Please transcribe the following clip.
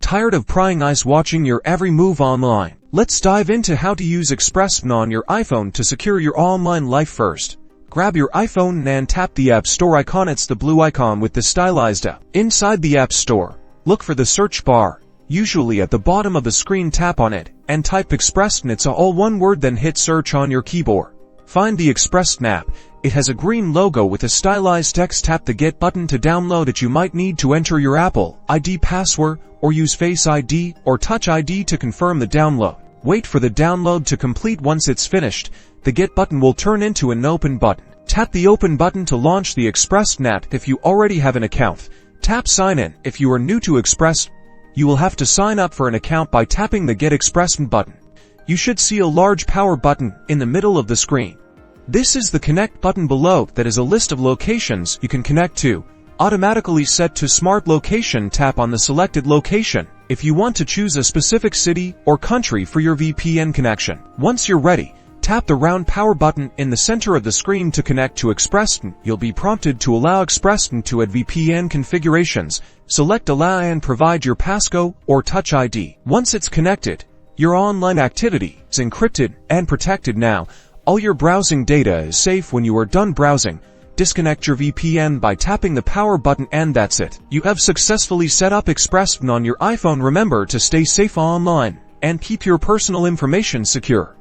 Tired of prying eyes watching your every move online? Let's dive into how to use Expressvpn on your iPhone to secure your online life first. Grab your iPhone and tap the App Store icon. It's the blue icon with the stylized app. Inside the App Store, look for the search bar. Usually at the bottom of the screen, tap on it and type Expressvpn. It's all one word, then hit search on your keyboard. Find the Expressvpn app. It has a green logo with a stylized text. Tap the Get button to download it. You might need to enter your Apple ID password or use Face ID or Touch ID to confirm the download. Wait for the download to complete. Once it's finished, the Get button will turn into an Open button. Tap the Open button to launch the Expressvpn app. If you already have an account, tap Sign in. If you are new to Expressvpn, you will have to sign up for an account by tapping the Get Expressvpn button. You should see a large power button in the middle of the screen. This is the Connect button below. That is a list of locations you can connect to. Automatically set to Smart Location. Tap on the selected location if you want to choose a specific city or country for your VPN connection. Once you're ready, tap the round power button in the center of the screen to connect to Expressvpn. You'll be prompted to allow Expressvpn to add VPN configurations. Select Allow and provide your passcode or Touch ID. Once it's connected, your online activity is encrypted and protected. Now, all your browsing data is safe. When you are done browsing, disconnect your VPN by tapping the power button, and that's it. You have successfully set up Expressvpn on your iPhone. Remember to stay safe online and keep your personal information secure.